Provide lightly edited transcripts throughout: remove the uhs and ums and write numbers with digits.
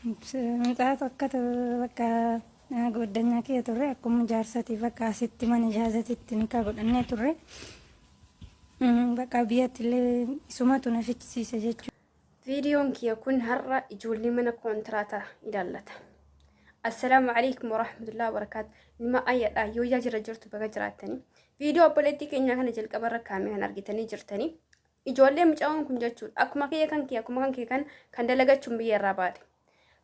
Mucaa tokkotu bakka goddanyaa kee turre akkuma jaarsati bakka asitti mana ijaazatitti ni godhannee turre bakka biyyatti illee isumatu na fichisiise jechuudha. Viidiyoon kiyya kun har'a ijoollee mana kontiraata ilaallata. Assalaamu alaykum warahmatullahi wabarakaatu. Nima ayyadha yoo jira jirtu baga jiraatanii. Viidiyoo obboleettii keenya kana jalqabarra kaamee kan argitanii jirtanii. Ijoollee mucaawwan kun jechuudha. Akkuma kee kan dalagachuun biyya irraa baate.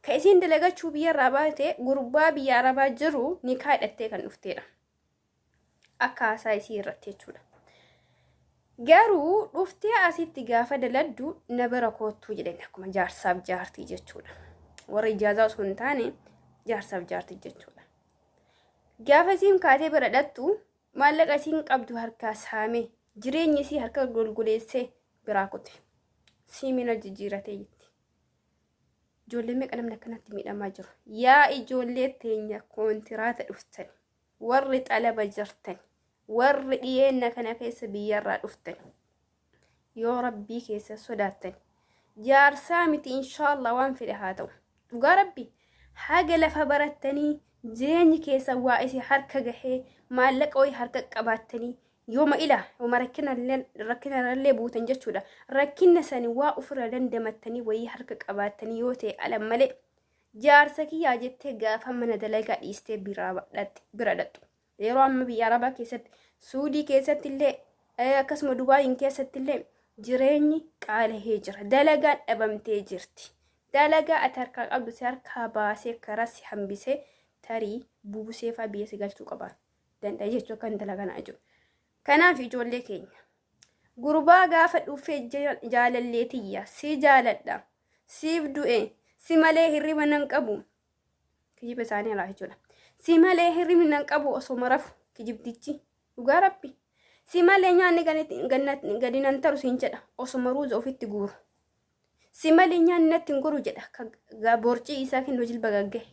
Ka isiin dalagachuu biyya irraa baate gurbaa biyya arabaa jiru ni kaadhattee kan dhuftedha. Akka haasaa isii irratti jechuudha. Garuu dhuftee asitti gaafa daladdu na bira koottuu jedhani akkuma jaarsaaf jaartii jechuudha. Warra ijaazaa osoo hin taane jaarsaaf jaartii jechuudha. Gaafa isiin kaatee bira dhattu maallaqa isiin qabdu harkaa saamee jireenyi isii harka golgoleessee biraa kute. Siimina jijjiiratee jirti. Ijoollee meeqa namni akkanatti miidhamaa jiru. Yaa ijoollee teenya kontiraata dhuftan. Warri xalaba jirtan. Warri dhiyeenna kana keessa biyyarraa dhuftan. Yoo rabbii keessa sodaattan. Jaarsaa miti inshaallah waan fedhe haa ta'u. Dhugaa rabbii haga lafa barattanii jireenyi keessa waa isii harka gahee maallaqa wayii harka qabaattanii yooma rakkinallee buutan jechuudha. Rakkina sani waa ofirra dandamattanii wayii harka qabaattanii yoo ta'e alam malee jaarsa kiyyaa jettee gaafa mana dalagaa dhiistee bira dhattu. Yeroo amma biyya arabaa keessatti suudii keessatti illee akkasuma dubaayin keessatti illee jireenyi qaalahee jira. Dalagaan dhabamtee jirti. Dalagaa ati harkaa qabdu si harkaa baasee karaa si hambisee tarii buusee fa'aa biyya si galchuu qabaa danda'a jechuu akka intala kanaa jiru. Kanaaf ijoollee keenya gurbaa gaafa dhufee jaalalleetiyya si jaaladha siif du'e si malee hirriba nan qabu kijiba isaanii irraa jechuudha. Si malee hirriba nan qabu osoo rafu kijibtichi dhugaa rabbi si malee nyaanni gadi nan taru siin jedha osoo ruuza ofitti guuru. Si malee nyaanni natti hin guru jedha borcii isaa kennu jilba gaggee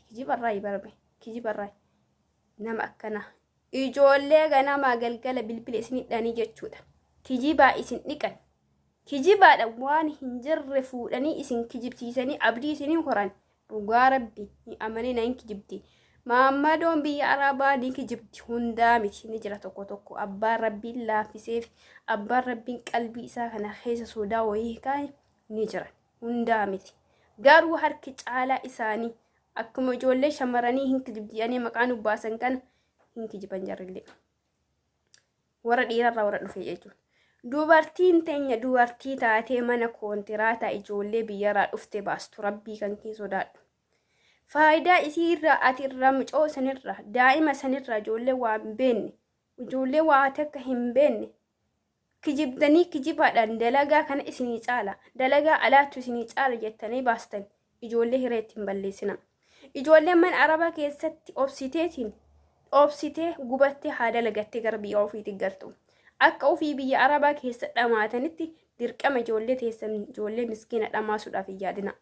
kijibarraa nama akkana. Ijoollee ganama galgala bilbila isin hidhanii jechuudha. Kijibaa isin dhiqan. Kijibaadha waan hin jirre fuudhanii isin kijibsiisanii abdii isin horan. Dhugaa rabbi ni amanee na hin kijibti. Maammadoon biyya arabaa ni kijibti hundaa miti ni jira tokko. Abbaan rabbiin laaffiseef abbaan rabbiin qalbii isaa kana keessa sodaa wayii kaa'e ni jira hundaa miti. Garuu harki caalaa isaanii akkuma ijoollee shamarranii hin kijibdiyanii maqaan ubbaasan kana hin kijiban jarrillee. Warra dhiirarraa warra dhufe jechuudha. Dubartiin teenya dubartii taatee mana kontiraata ijoollee biyyarraa dhufte baastu rabbii kan kee sodaadhu. Faayidaa isii irraa ati irraa mucoo sanirraa daa'ima sanirraa ijoollee waa hin beenne ijoollee waa akka hin beenne kijibdanii kijibaadhaan dalagaa kana isinii caala dalagaa alaattu isinii caala jettanii baastan ijoollee hireetti hin balleessina. Ijoolleen mana arabaa keessatti obsitee gubattee haa dalagattee gara biyya ofiitti galtu. Akka ofii biyya arabaa keessa dhamaatanitti dirqama ijoollee teessan ijoollee miskiina dhamaasuudhaaf hin yaadina.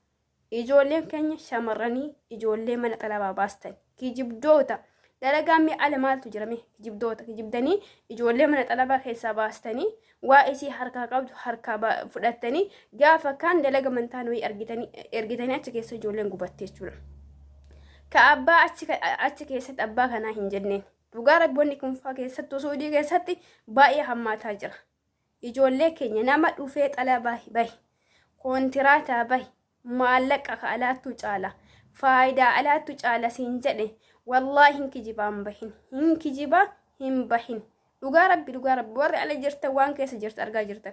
Ijoolleen keenya shamarranii ijoollee mana xalabaa baastan kijibdoota dalagaan mi'a maaltu jirame kijibdanii ijoollee mana xalabaa keessaa baastanii waa isii harkaa qabdu harkaa fudhattanii gaafa kaan dalaga mantaan wayii ergitanii achi keessa ijoolleen gubattee jechuudha. Ka abbaa achi keessatti abbaa kanaa hin jenneen. Dhugaa rabboonni kunfaa keessattuu suudii keessatti baay'ee hammaataa jira. Ijoollee keenya nama dhufee xalabaa bahi kontiraata bahi maallaqa ka alaattu caala faayidaa alaattu caala siin jedhe wallaahi hin kijibaa hin bahin. Dhugaa rabbi warri ala jirtan waan keessa jirtu argaa jirtan.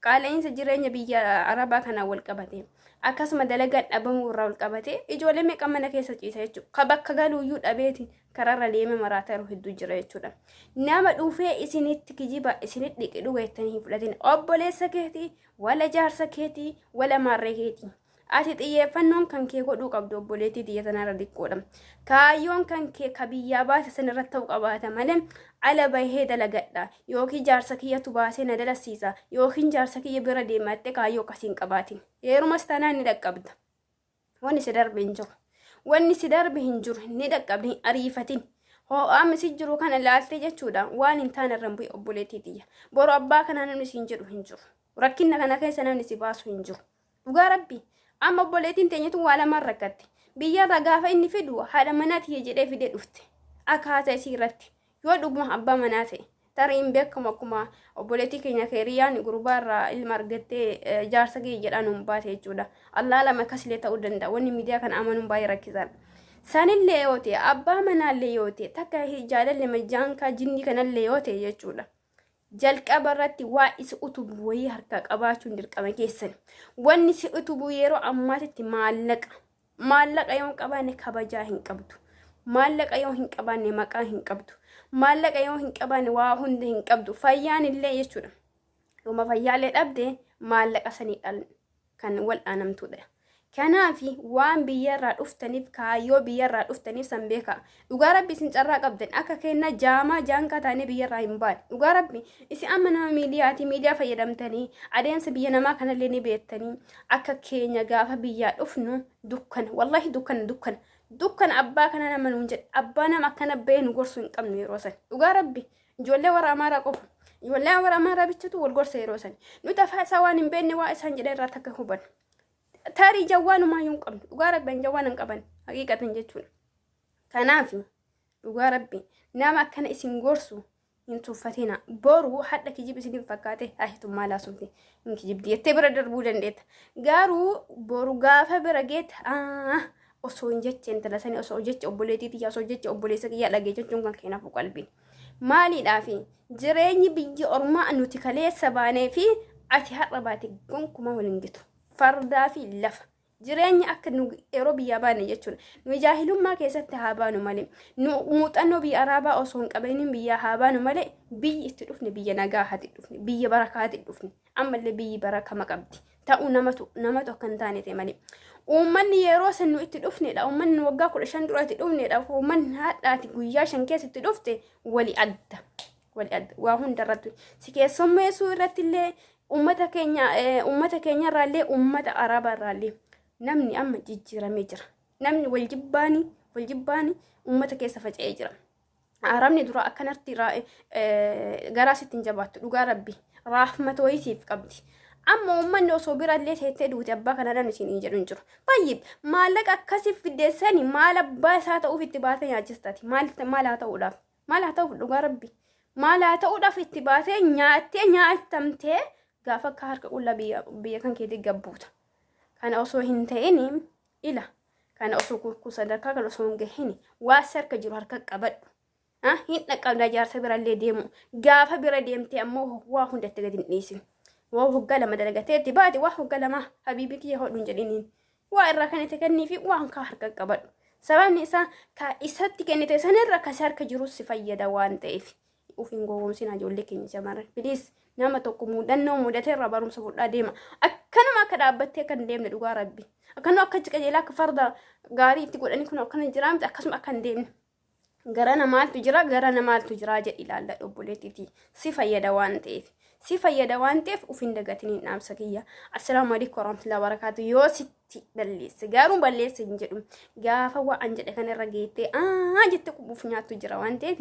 Qaala'insa jireenya biyya arabaa kanaa wal qabate akkasuma dalagaan dhabamuu irraa wal qabate ijoollee meeqa mana keessa ciisa jechuudha. Ka bakka galuuyyuu dhabeetiin kararra deeme maraataa yeroo hedduu jira jechuudha. Nama dhufee isinitti kijiba isinitti dhiqi dhugeettanii hin fudhatin obboleessa keetii wala jaarsa keetii wala maarree keetii. Ati xiyyeeffannoon kan kee godhuu qabdu obboleettii biyya sanarra xiqqoodha. Kaayyoon kan kee ka biyyaa baate sanirratti ta'uu qabaata malee ala bahee dalagadha yookiin jaarsa kiyyatu baasee na dalasiisa yookiin jaarsa kiyya bira deemattee kaayyoo akkasiin qabaatin. Yeerumas tanaan ni dhaqqabda. Wanni si darbe hin jiru ni dhaqqabdi hin ariifatin. Ho'aam si jiru kana laaltee jechuudha waan hin taane irra bu'e obboleettii biyya. Boru abbaa kanaa namni si hin jedhu hin jiru. Rakkina kana keessa namni si baasu hin jiru. Dhugaa rabbi amma obboleettiin teenyatu waa lamaan rakkatti. biyyarraa gaafa inni fidu haadha manaati jedhee fidee dhufte akkaataa isii irratti yoo dhuguma abbaa manaa ta'e tariin beekamu akkuma obboleettii keenya keeriyaan gurbaarraa ilma argattee jaarsa kee jedhaan baate jechuudha. Allah lama akkasilee ta'uu danda'a. Wanni miidiyaa kana amanuun baay'ee rakkisaadha. Sanillee yoo ta'e abbaa manaallee yoo ta'e takka jaalallee majjaankaa jinnii kanallee yoo ta'e jechuudha. Jalqaba irratti waa isi utubu wayii harka qabaachuun dirqama keessan. Wanni si utubu yeroo ammaatitti maallaqa yoo qabaanne kabajaa hin qabdu. Maallaqa yoo hin qabaanne maqaa hin qabdu. Maallaqa yoo hin qabaanne waa hunda hin qabdu. Fayyaan illee jechuudha. Yooma fayyaalee dhabde maallaqa sanii kan wal aanamtuudha. Kanaafi waan biyyarraa dhuftaniif kaayyoo biyyarraa dhuftaniif san beeka. Dhugaa rabbi isin carraa qabdan akka kenna jaamaa jaankaa taanee biyyarraa hin baane. Dhugaa rabbi isin amma nama miidiyaa fayyadamtanii adeemsa biyya namaa kanallee ni beektanii akka keenya gaafa biyyaa dhufnu dukkana wallahi dukkana abbaa kana nama nuun jedhe abbaa nama akkana bahee nu gorsuu hin qabnu yeroo san. Dhugaa rabbi ijoollee warra amaaraa qofa ijoollee warra amaaraa bichatu wal gorsa yeroo san. Nuti afaan isaa waan hin beekne waa isaan jedhe irraa takka hubannu. Tarii jawwaanuma hin qabnu. Dhugaa rabbiin jawwaan hin qaban haqiiqatan jechuudha. Kanaaf dhugaa rabbi nama akkana isin gorsu hin tuffatina. Boru hadda kijib isin fakkaate ahitummaa laasumti hin kijibdi jettee bira darbuu dandeetta. Garuu boru gaafa bira geetta osoo hin jecheen talasanii osoo jecha obboleettii xiyyaa osoo jecha obboleessa kiyyaa dhagee jechuun kan keenyaaf qalbiin. Maaliidhaafi jireenyi biyya ormaa nuti kaleessa baanee fi ati har'a baate gonkumaa waliin gitu. Fardaa fi lafa jireenya akka nu yeroo biyya baane jechuudha. Nu jaahilummaa keessatti haa baanu malee nu muuxannoo biyya Arabaa osoo hin qabaniin biyya haa baanu malee biyyi itti dhufne biyya nagaa haati dhufne biyya barakaati dhufne ammallee biyyi barakama qabdi. Ta'uu namatu akka hin taane ta'e malee uummanni yeroo san nu itti dhufnedha. Uummanni waggaa 15 dura itti dhufnedha. Uummanni haadhaati guyyaa 5 keessatti dhufte wali adda waa hundarratti si keessummeessuu irratti illee ummata keenya irraallee ummata Arabaa irraallee namni amma jijjiiramee jira. Namni wal jibbaani ummata keessa faca'ee jira. Arabni dura akkanatti garaa sittiin jabaattu dhugaa rabbi raahmata wayisiif qabdi. Amma uummanni osoo biraallee teettee duute abbaa kanadhaan isin hin jedhu hin jiru. Baay'ee maallaqa akkasiif fiddeessanii maal abbaa isaa ta'uuf itti baatee nyaachistaati. Maal haa ta'uudhaaf? Maal haa ta'uuf dhugaa rabbi? Maal haa ta'uudhaaf itti baatee nyaatamtee gaafa akka harka qullaa biyya kan keetii gabbuuta. Kana osoo hin ta'in ila kana osoo sadarkaa kan osoo hin gahin waa harka jiru harka qabadhu. Hin dhaqqabdaa jaarsa birallee deemu gaafa bira deemtee ammoo waa hundatti gadi hin dhiisin. Waa hoggaa lama dalagateetti baate waa hoggaa lama habiibii kiyya hodhuun jedhiniin waa irraa kan itti kennii fi waan kaa harka qabadhu. Sababni isaa ka isatti kennite sanirra kasi harka jirus si fayyada waan ta'eef. Ufiin gowwoomsina ijoollee keenya shamarran. Bilis nama tokko mudannoo mudatee irraa barumsa fudhaa deema. Akkanuma akka dhaabbattee kan deemne dhugaa rabbi. Akkanuma akka qajeelaa akka farda gaarii itti godhanii kun akkana jiraamte akkasuma akka hin deemne. Gara namaaltu jira jedhi ilaalla obboleettiiti. Si fayyada waan ta'eef ufiin dagatiniin dhaamsa kiyya. Assalaamu alaikum warahmatullahi wabarakaatu. Yoo sitti balleesse garuu balleesse hin jedhu gaafa waan jedhe kanarra geettee jette qubuuf nyaattu jira waan ta'eef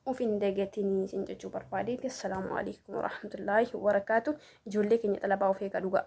ufiin dagatiniin sin jechuu barbaadeeti. Assalaamu alaikum warahmatullahi wabarakaatu. Ijoollee keenya xalabaa of eegaa dhugaa.